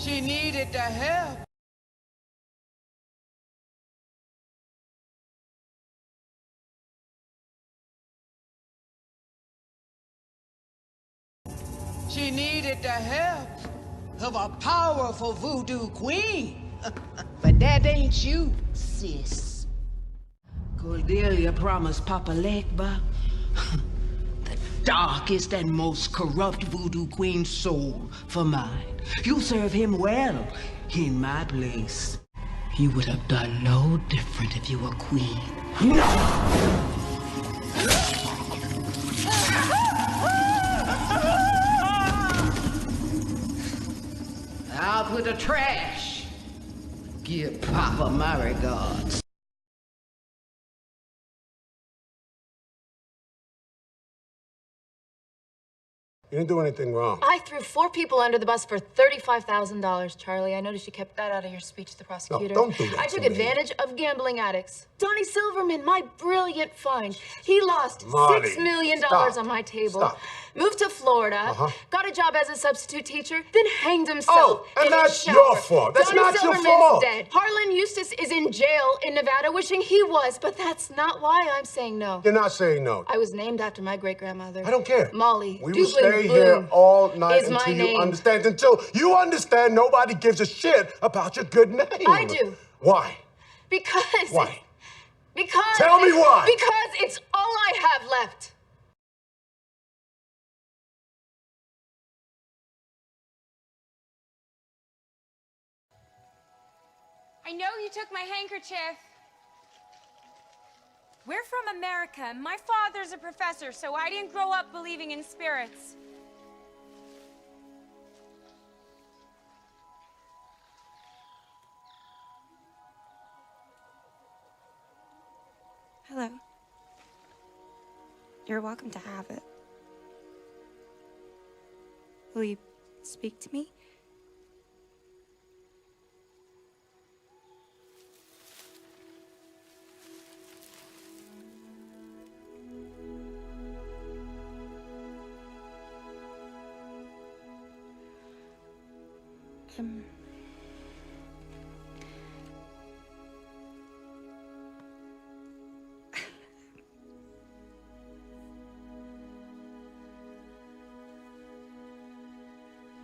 She needed the help. She needed the help of a powerful voodoo queen. But that ain't you, sis. Cordelia promised Papa Legba the darkest and most corrupt voodoo queen's soul for mine. You serve him well in my place. He would have done no different if you were queen. No! Out with the trash. Give Papa my regards. You didn't do anything wrong. I threw 4 people under the bus for $35,000, Charlie. I noticed you kept that out of your speech to the prosecutor. No, don't do that I took to me. advantage of gambling addicts. Donnie Silverman, my brilliant find. He lost Marty, $6 million stop. on my table. Stop. Moved to Florida, got a job as a substitute teacher, then hanged himself. Oh, and in his that's shower. your fault. That's Donnie not your Silverman's fault. dead. Harlan Eustace is in jail in Nevada, wishing he was, but that's not why I'm saying no. You're not saying no. I was named after my great-grandmother. I don't care. Molly. We will Dublin stay Bloom here all night is my until you name. understand. Until you understand nobody gives a shit about your good name. I do. Why? Because. Why? Because. Tell me why. Because it's all I have left. I know you took my handkerchief. We're from America. My father's a professor, so I didn't grow up believing in spirits. Hello. You're welcome to have it. Will you speak to me?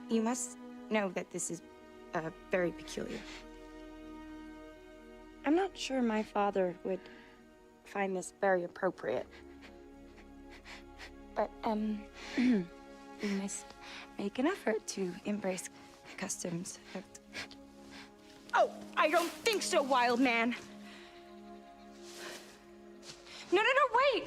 You must know that this is very peculiar. I'm not sure my father would find this very appropriate. But, we must make an effort to embrace customs. Oh, I don't think so, wild man. No, wait!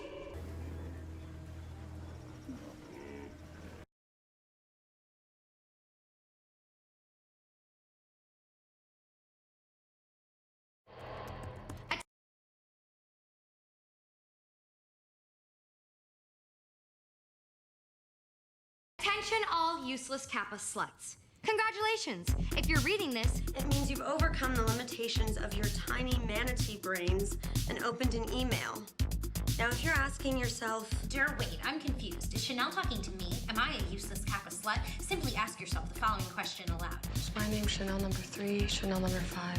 Attention all useless Kappa sluts. Congratulations! If you're reading this, It means you've overcome the limitations of your tiny manatee brains and opened an email. Now, if you're asking yourself, Dear, wait, I'm confused. Is Chanel talking to me? Am I a useless Kappa slut? Simply ask yourself the following question aloud. Is my name Chanel number 3, Chanel number 5,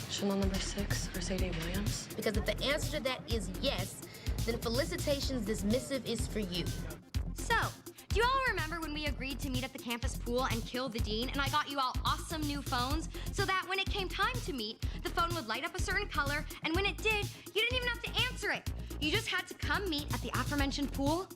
Chanel number 6, or Sadie Williams? Because if the answer to that is yes, then Felicitation's dismissive is for you. so, do you all remember when we agreed to meet at the campus pool and kill the dean, and I got you all awesome new phones so that when it came time to meet, the phone would light up a certain color, and when it did, you didn't even have to answer it. You just had to come meet at the aforementioned pool.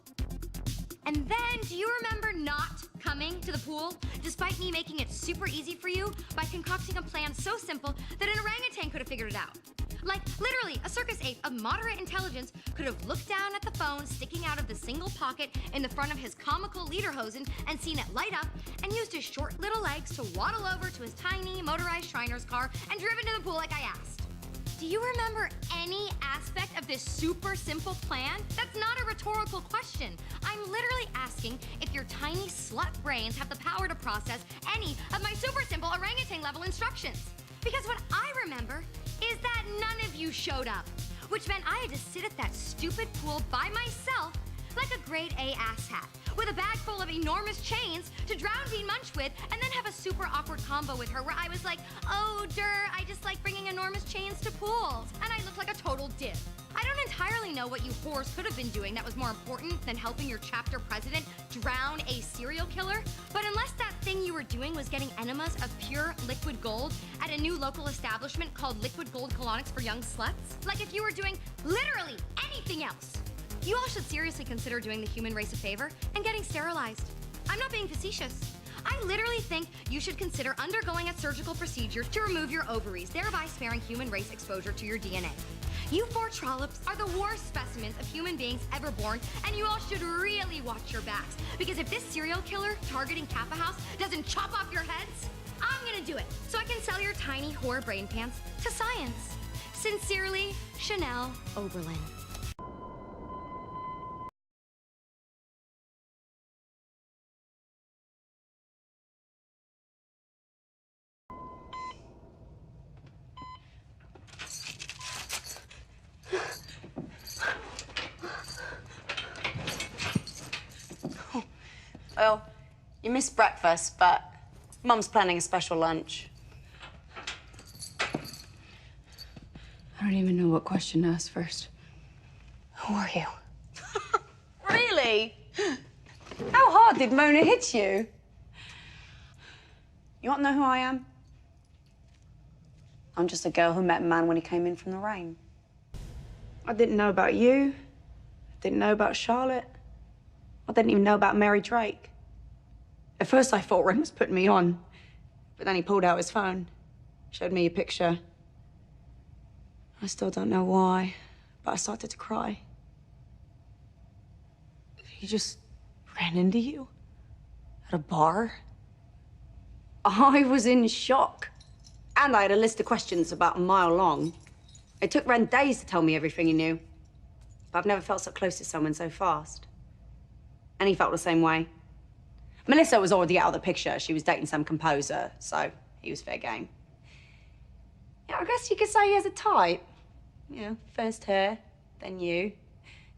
And then, do you remember not coming to the pool, despite me making it super easy for you by concocting a plan so simple that an orangutan could have figured it out? Like, literally, a circus ape of moderate intelligence could have looked down at the phone sticking out of the single pocket in the front of his comical lederhosen and seen it light up, and used his short little legs to waddle over to his tiny motorized Shriner's car and driven to the pool like I asked. Do you remember any aspect of this super simple plan? That's not a rhetorical question. I'm literally asking if your tiny slut brains have the power to process any of my super simple orangutan level instructions. Because what I remember is that none of you showed up, which meant I had to sit at that stupid pool by myself like a grade A asshat, with a bag full of enormous chains to drown Dean Munch with, and then have a super awkward combo with her where I was like, oh, I just like bringing enormous chains to pools. And I looked like a total div. I don't entirely know what you whores could have been doing that was more important than helping your chapter president drown a serial killer, but unless that thing you were doing was getting enemas of pure liquid gold at a new local establishment called Liquid Gold Colonics for Young Sluts, like if you were doing literally anything else, you all should seriously consider doing the human race a favor and getting sterilized. I'm not being facetious. I literally think you should consider undergoing a surgical procedure to remove your ovaries, thereby sparing human race exposure to your DNA. You four trollops are the worst specimens of human beings ever born, and you all should really watch your backs, because if this serial killer targeting Kappa House doesn't chop off your heads, I'm gonna do it, so I can sell your tiny whore brain pants to science. Sincerely, Chanel Oberlin. Well, you missed breakfast, but Mum's planning a special lunch. I don't even know what question to ask first. Who are you? Really? How hard did Mona hit you? You want to know who I am? I'm just a girl who met a man when he came in from the rain. I didn't know about you. I didn't know about Charlotte. I didn't even know about Mary Drake. At first, I thought Ren was putting me on, but then he pulled out his phone, showed me a picture. I still don't know why, but I started to cry. He just ran into you at a bar. I was in shock. And I had a list of questions about a mile long. It took Ren days to tell me everything he knew. But I've never felt so close to someone so fast. And he felt the same way. Melissa was already out of the picture. She was dating some composer, so he was fair game. Yeah, I guess you could say he has a type. You know, first her, then you,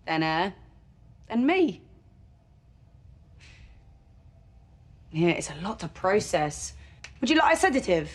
then her, then me. Yeah, it's a lot to process. Would you like a sedative?